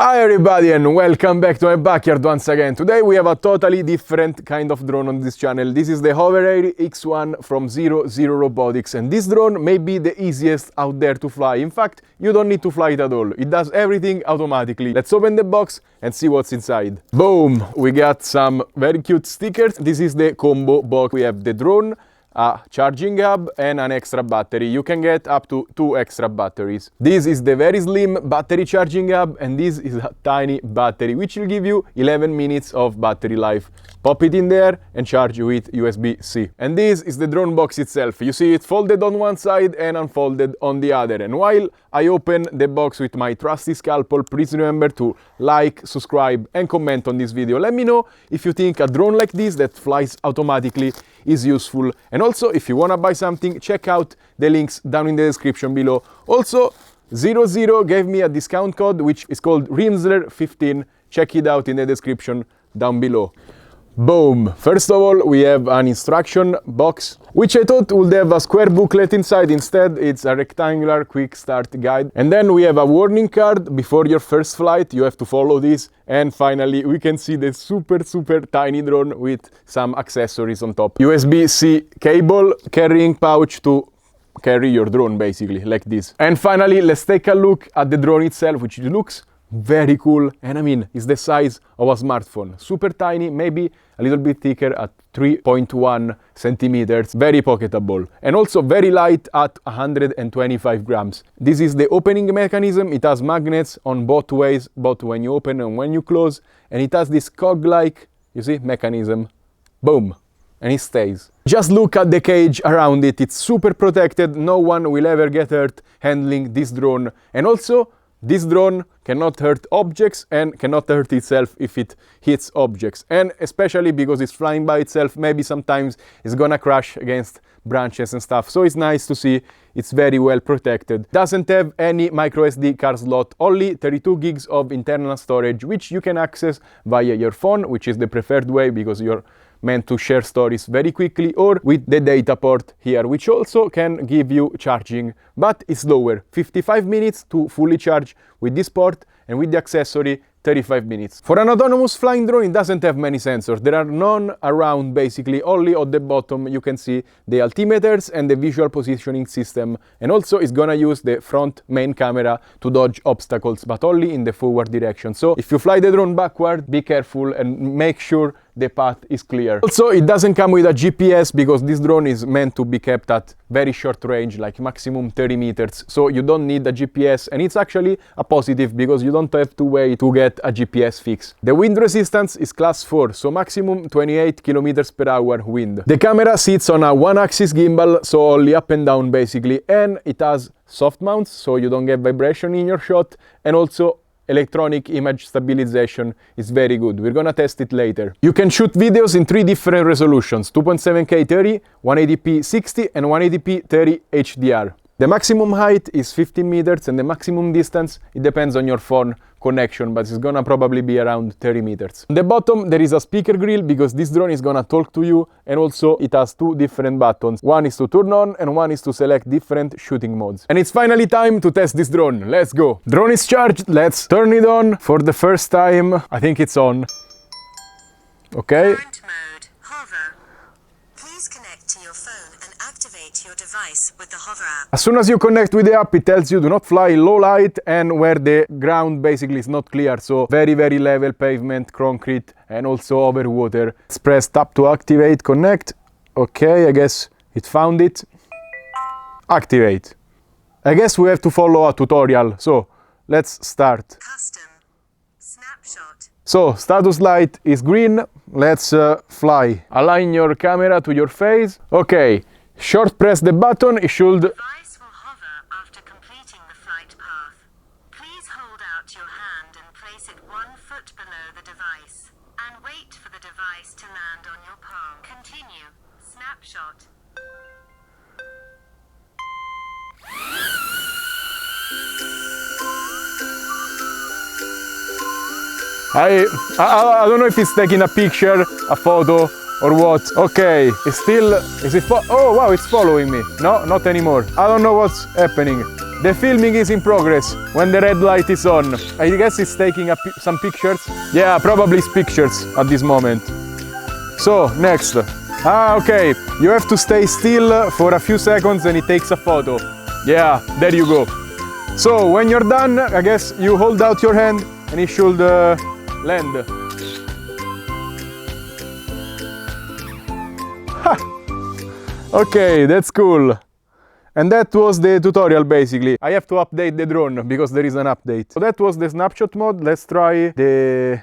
Hi everybody and welcome back to my backyard once again. Today we have a totally different kind of drone on this channel. This is the Hover X1 from 00 Robotics, and this drone may be the easiest out there to fly. In fact, you don't need to fly it at all. It does everything automatically. Let's open the box and see what's inside. Boom! We got some very cute stickers. This is the combo box. We have the drone, a charging hub and an extra battery. You can get up to 2 extra batteries. This is the very slim battery charging hub, and this is a tiny battery which will give you 11 minutes of battery life. Pop it in there and charge with USB-C. And this is the drone box itself. You see it folded on one side and unfolded on the other. And while I open the box with my trusty scalpel, please remember to like, subscribe and comment on this video. Let me know if you think a drone like this that flies automatically is useful. And also, if you want to buy something, check out the links down in the description below. Also, 00 gave me a discount code which is called Rimzler 15. Check it out in the description down below. Boom! First of all, we have an instruction box, which I thought would have a square booklet inside. Instead, it's a rectangular quick start guide. And then we have a warning card. Before your first flight, you have to follow this. And finally, we can see the super tiny drone with some accessories on top. USB-C cable, carrying pouch to carry your drone, basically, like this. And finally, let's take a look at the drone itself, which looks very cool, and I mean, it's the size of a smartphone. Super tiny, maybe a little bit thicker at 3.1 centimeters, very pocketable, and also very light at 125 grams. This is the opening mechanism. It has magnets on both ways, both when you open and when you close, and it has this cog-like, you see, mechanism. Boom! And it stays. Just look at the cage around it. It's super protected. No one will ever get hurt handling this drone. And also, this drone cannot hurt objects and cannot hurt itself if it hits objects. And especially because it's flying by itself, maybe sometimes it's gonna crash against branches and stuff. So it's nice to see it's very well protected. Doesn't have any micro SD card slot, only 32 gigs of internal storage, which you can access via your phone, which is the preferred way because you're meant to share stories very quickly, or with the data port here, which also can give you charging, but it's slower. 55 minutes to fully charge with this port, and with the accessory 35 minutes. For an autonomous flying drone, it doesn't have many sensors. There are none around, basically. Only at the bottom you can see the altimeters and the visual positioning system. And also it's gonna use the front main camera to dodge obstacles, but only in the forward direction. So if you fly the drone backward, be careful and make sure the path is clear. Also, it doesn't come with a GPS because this drone is meant to be kept at very short range, like maximum 30 meters. So you don't need a GPS, and it's actually a positive because you don't have to wait to get a GPS fix. The wind resistance is class 4, so maximum 28 kilometers per hour wind. The camera sits on a one-axis gimbal, so only up and down basically, and it has soft mounts, so you don't get vibration in your shot, and also electronic image stabilization is very good. We're gonna test it later. You can shoot videos in 3 different resolutions: 2.7K 30, 180p 60 and 180p 30 HDR. The maximum height is 15 meters and the maximum distance, it depends on your phone connection, but it's gonna probably be around 30 meters. On the bottom there is a speaker grill because this drone is gonna talk to you, and also it has 2 different buttons. One is to turn on and one is to select different shooting modes. And it's finally time to test this drone. Let's go! Drone is charged, let's turn it on for the first time. I think it's on. Okay. Current mode, hover. Please connect to your phone and activate your device with the Hover app. As soon as you connect with the app, it tells you do not fly in low light and where the ground basically is not clear. So very level pavement, concrete, and also over water. Let's press tap to activate, connect. Okay, I guess it found it. Activate. I guess we have to follow a tutorial. So let's start. Custom. Snapshot. So status light is green. Let's fly. Align your camera to your face. Okay. Short press the button, it should... The device will hover after completing the flight path. Please hold out your hand and place it 1 foot below the device. And wait for the device to land on your palm. Continue. Snapshot. I don't know if it's taking a picture, a photo, or what. Okay, it's still... oh wow, it's following me. No, not anymore. I don't know what's happening. The filming is in progress when the red light is on. I guess it's taking some pictures. Yeah, probably it's pictures at this moment. So, next. Okay, you have to stay still for a few seconds and it takes a photo. Yeah, there you go. So, when you're done, I guess you hold out your hand and it should land. Okay, that's cool. And that was the tutorial basically. I have to update the drone because there is an update. So that was the snapshot mode. Let's try the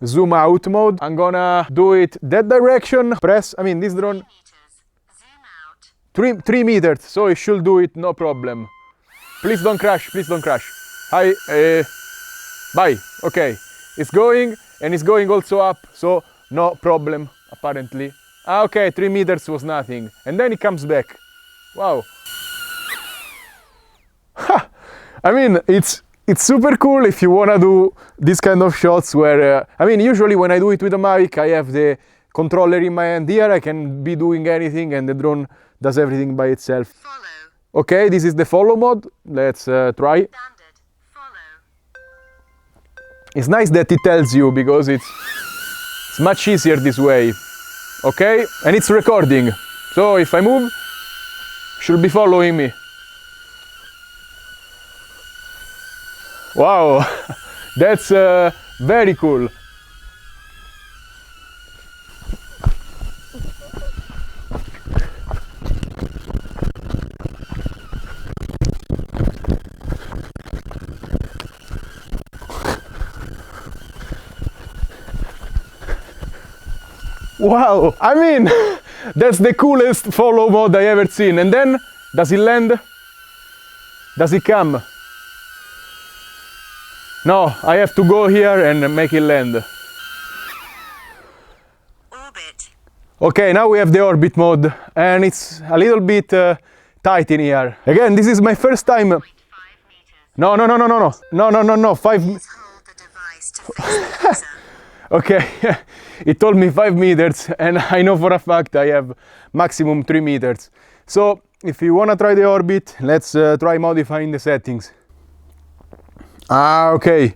zoom out mode. I'm gonna do it that direction. Press, this drone. 3 meters, so it should do it, no problem. Please don't crash, please don't crash. Hi, bye, okay. It's going, and it's going also up, so no problem, apparently. Okay, 3 meters was nothing. And then it comes back. Wow. It's super cool if you wanna do this kind of shots where, usually when I do it with a Mavic, I have the controller in my hand. Here I can be doing anything and the drone does everything by itself. Follow. Okay, this is the follow mode. Let's try. Standard. Follow. It's nice that it tells you because it's much easier this way. Okay, and it's recording. So if I move, should be following me. Wow, that's very cool. Wow, that's the coolest follow mode I ever seen. And then, does it land? Does it come? No, I have to go here and make it land. Orbit. Okay, now we have the orbit mode, and it's a little bit tight in here. Again, this is my first time. 5 meters. No, 5. Please hold the device to face the user. Okay, it told me 5 meters, and I know for a fact I have maximum 3 meters. So, if you wanna try the orbit, let's try modifying the settings. Okay.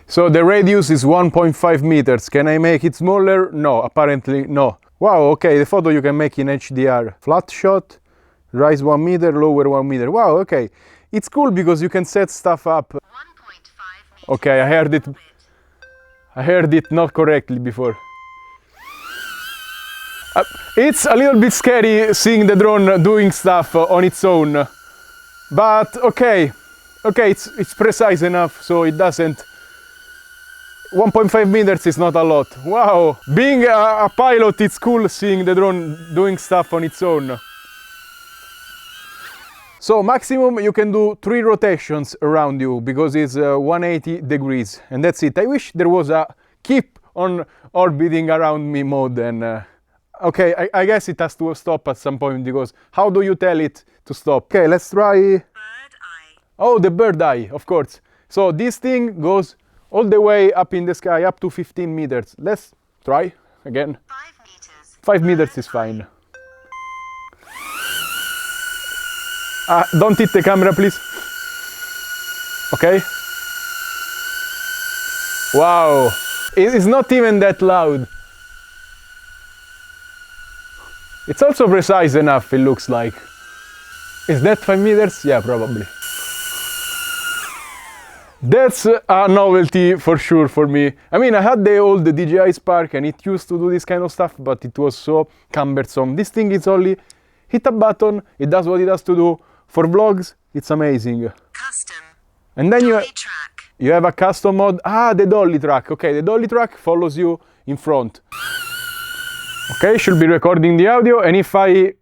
So the radius is 1.5 meters. Can I make it smaller? No, apparently no. Wow, okay, the photo you can make in HDR. Flat shot, rise 1 meter, lower 1 meter. Wow, okay. It's cool because you can set stuff up. 1.5 meters. Okay, I heard it not correctly before. It's a little bit scary seeing the drone doing stuff on its own. But okay, it's precise enough, so it doesn't... 1.5 meters is not a lot. Wow, being a pilot, it's cool seeing the drone doing stuff on its own. So maximum you can do 3 rotations around you because it's 180 degrees, and that's it. I wish there was a keep on orbiting around me mode, and okay, I guess it has to stop at some point because how do you tell it to stop? Okay, let's try... Bird eye. Oh, the bird eye, of course. So this thing goes all the way up in the sky, up to 15 meters. Let's try again. 5 meters. 5 meters is fine. Don't hit the camera, please. Okay. Wow. It's not even that loud. It's also precise enough, it looks like. Is that 5 meters? Yeah, probably. That's a novelty for sure for me. I mean, I had the old DJI Spark and it used to do this kind of stuff, but it was so cumbersome. This thing is only hit a button, it does what it has to do. For vlogs, it's amazing. Custom. And then Dolly track. you have a custom mode. The Dolly track. Okay, the Dolly track follows you in front. Okay, should be recording the audio, and if I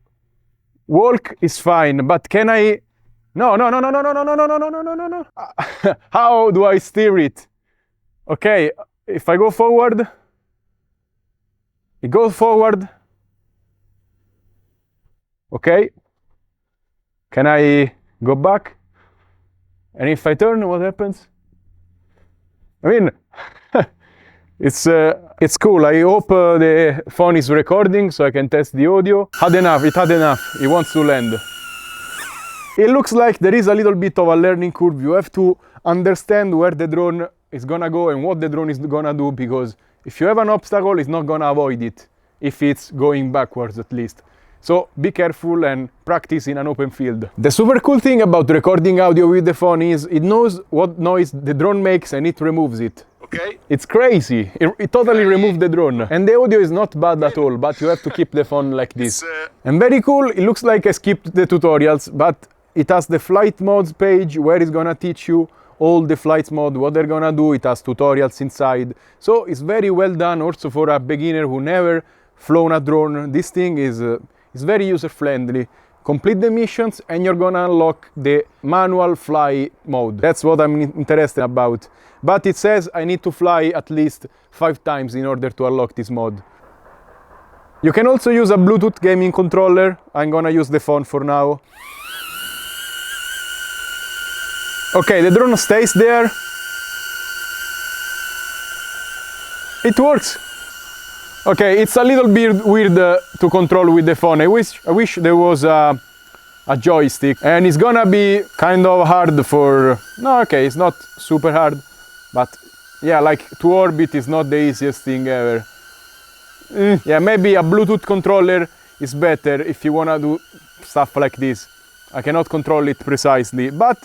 walk, it's fine. But can I? No. How do I steer it? Okay, if I go forward, it goes forward. Okay. Can I go back? And if I turn, what happens? I mean, it's cool. I hope the phone is recording so I can test the audio. It had enough. It wants to land. It looks like there is a little bit of a learning curve. You have to understand where the drone is gonna go and what the drone is gonna do, because if you have an obstacle, it's not gonna avoid it, if it's going backwards at least. So be careful and practice in an open field. The super cool thing about recording audio with the phone is it knows what noise the drone makes and it removes it. Okay. It's crazy. It totally removed the drone. And the audio is not bad at all, but you have to keep the phone like this. And very cool, it looks like I skipped the tutorials, but it has the flight modes page where it's gonna teach you all the flight mode, what they're gonna do. It has tutorials inside. So it's very well done also for a beginner who never flown a drone. This thing is very user-friendly. Complete the missions and you're gonna unlock the manual fly mode. That's what I'm interested about. But it says I need to fly at least 5 times in order to unlock this mode. You can also use a Bluetooth gaming controller. I'm gonna use the phone for now. Okay, the drone stays there. It works. Okay, it's a little bit weird to control with the phone. I wish there was a joystick, and it's gonna be kind of hard for... No, okay, it's not super hard, but yeah, like to orbit is not the easiest thing ever. Yeah, maybe a Bluetooth controller is better if you wanna do stuff like this. I cannot control it precisely, but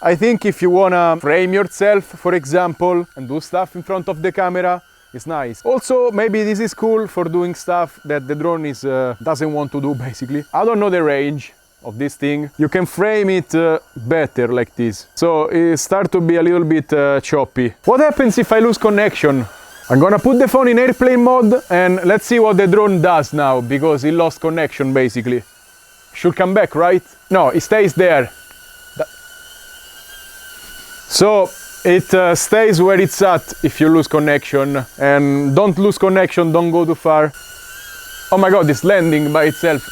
I think if you wanna frame yourself, for example, and do stuff in front of the camera, it's nice. Also, maybe this is cool for doing stuff that the drone doesn't want to do, basically. I don't know the range of this thing. You can frame it better like this. So it starts to be a little bit choppy. What happens if I lose connection? I'm gonna put the phone in airplane mode and let's see what the drone does now, because it lost connection basically. Should come back, right? No, it stays there. So it stays where it's at if you lose connection, and don't lose connection, don't go too far. Oh my god, it's landing by itself.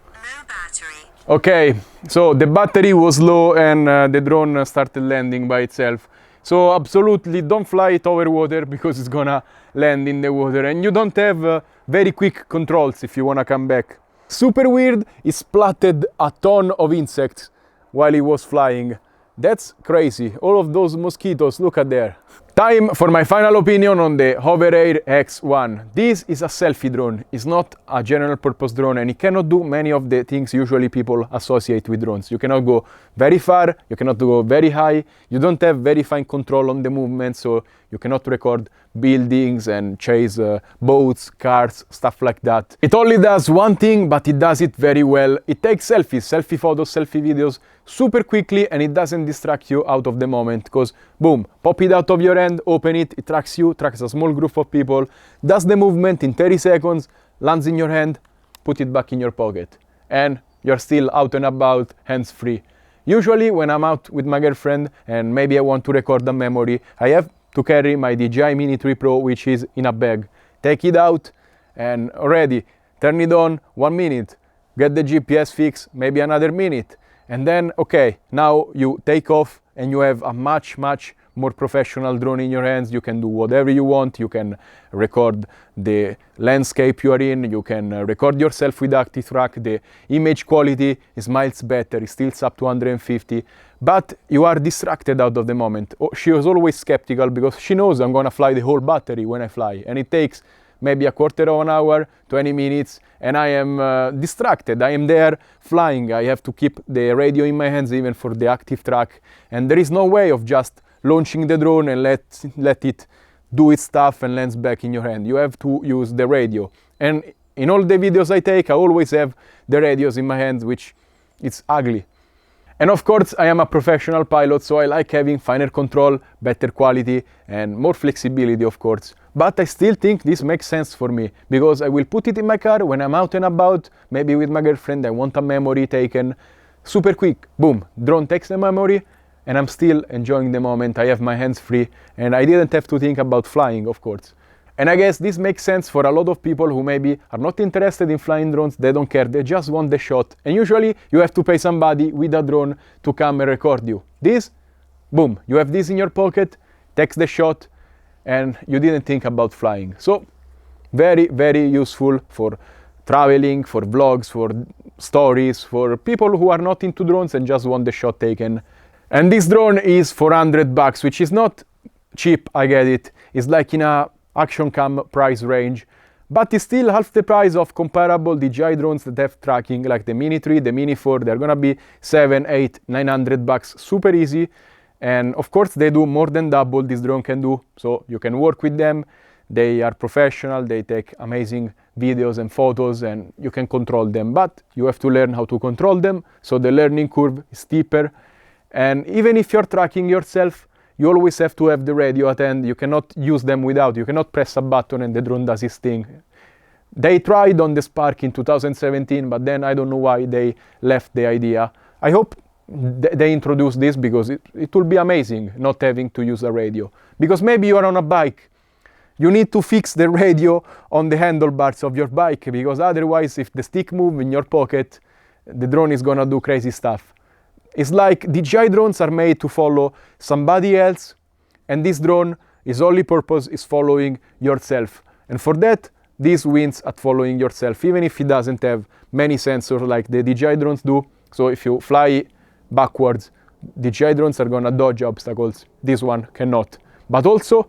Low battery. Okay, so the battery was low and the drone started landing by itself. So absolutely don't fly it over water because it's gonna land in the water, and you don't have very quick controls if you wanna come back. Super weird, it splatted a ton of insects while it was flying. That's crazy. All of those mosquitoes, look at there. Time for my final opinion on the Hoverair X1. This is a selfie drone. It's not a general purpose drone, and it cannot do many of the things usually people associate with drones. You cannot go very far, you cannot go very high, you don't have very fine control on the movement, so you cannot record buildings and chase boats, cars, stuff like that. It only does one thing, but it does it very well. It takes selfies, selfie photos, selfie videos super quickly, and it doesn't distract you out of the moment, because boom, pop it out of your hand, open it, it tracks you, tracks a small group of people, does the movement in 30 seconds, lands in your hand, put it back in your pocket, and you're still out and about, hands-free. Usually when I'm out with my girlfriend and maybe I want to record a memory, I have to carry my DJI Mini 3 Pro, which is in a bag. Take it out and already turn it on, 1 minute, get the GPS fix, maybe another minute, and then okay, now you take off and you have a much more professional drone in your hands. You can do whatever you want. You can record the landscape you are in, you can record yourself with active track. The image quality is miles better, it still up to 150, but you are distracted out of the moment. She was always skeptical because she knows I'm gonna fly the whole battery when I fly, and it takes maybe a quarter of an hour, 20 minutes, and I am distracted. I am there flying. I have to keep the radio in my hands even for the active track, and there is no way of just launching the drone and let it do its stuff and lands back in your hand. You have to use the radio. And in all the videos I take, I always have the radios in my hands, which is ugly. And of course, I am a professional pilot, so I like having finer control, better quality, and more flexibility, of course. But I still think this makes sense for me, because I will put it in my car when I'm out and about, maybe with my girlfriend, I want a memory taken. Super quick, boom, drone takes the memory, and I'm still enjoying the moment. I have my hands free, and I didn't have to think about flying, of course. And I guess this makes sense for a lot of people who maybe are not interested in flying drones, they don't care, they just want the shot. And usually you have to pay somebody with a drone to come and record you. This, boom, you have this in your pocket, takes the shot, and you didn't think about flying. So very useful for traveling, for vlogs, for stories, for people who are not into drones and just want the shot taken. And this drone is 400 bucks, which is not cheap, I get it. It's like in a action cam price range, but it's still half the price of comparable DJI drones that have tracking, like the Mini 3, the Mini 4. They're gonna be 7, 8, 900 bucks, super easy. And of course they do more than double this drone can do, so you can work with them. They are professional, they take amazing videos and photos, and you can control them, but you have to learn how to control them, so the learning curve is steeper. And even if you're tracking yourself, you always have to have the radio at hand. You cannot use them without. You cannot press a button and the drone does its thing. They tried on the Spark in 2017, but then I don't know why they left the idea. I hope they introduce this, because it will be amazing not having to use a radio. Because maybe you are on a bike, you need to fix the radio on the handlebars of your bike, because otherwise if the stick moves in your pocket, the drone is gonna do crazy stuff. It's like DJI drones are made to follow somebody else, and this drone, its only purpose is following yourself. And for that, this wins at following yourself, even if it doesn't have many sensors like the DJI drones do. So if you fly backwards, DJI drones are gonna dodge obstacles. This one cannot. But also,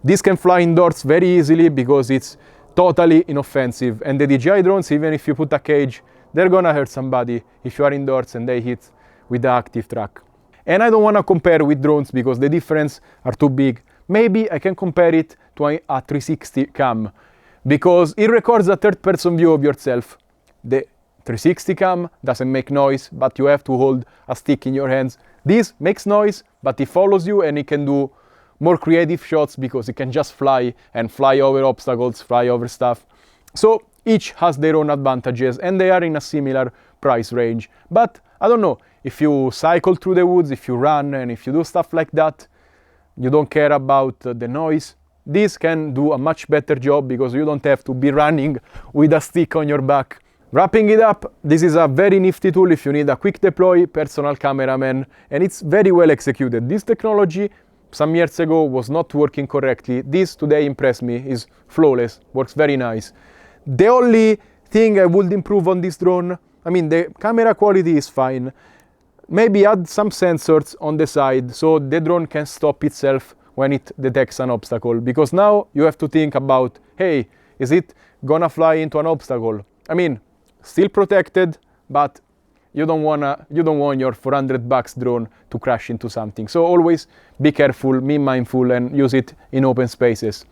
this can fly indoors very easily because it's totally inoffensive. And the DJI drones, even if you put a cage, they're gonna hurt somebody if you are indoors and they hit with the active track. And I don't wanna compare with drones because the difference are too big. Maybe I can compare it to a 360 cam, because it records a third-person view of yourself. The 360 cam doesn't make noise, but you have to hold a stick in your hands. This makes noise, but it follows you and it can do more creative shots because it can just fly and fly over obstacles, fly over stuff. So each has their own advantages and they are in a similar price range. But I don't know, if you cycle through the woods, if you run and if you do stuff like that, you don't care about the noise, this can do a much better job because you don't have to be running with a stick on your back. Wrapping it up, this is a very nifty tool if you need a quick deploy personal cameraman, and it's very well executed. This technology some years ago was not working correctly. This today impressed me, is flawless, works very nice. The only thing I would improve on this drone, I mean, the camera quality is fine. Maybe add some sensors on the side so the drone can stop itself when it detects an obstacle, because now you have to think about, hey, is it gonna fly into an obstacle? I mean, still protected, but you don't want your 400 bucks drone to crash into something. So always be careful, be mindful, and use it in open spaces,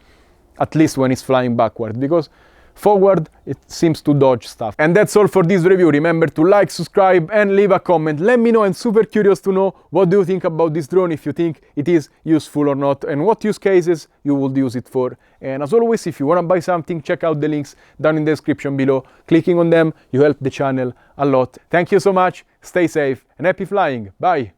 at least when it's flying backward, because forward it seems to dodge stuff. And that's all for this review. Remember to like, subscribe and leave a comment. Let me know, I'm super curious to know what do you think about this drone, if you think it is useful or not, and what use cases you would use it for. And as always, if you want to buy something, check out the links down in the description below. Clicking on them, you help the channel a lot. Thank you so much, stay safe and happy flying. Bye!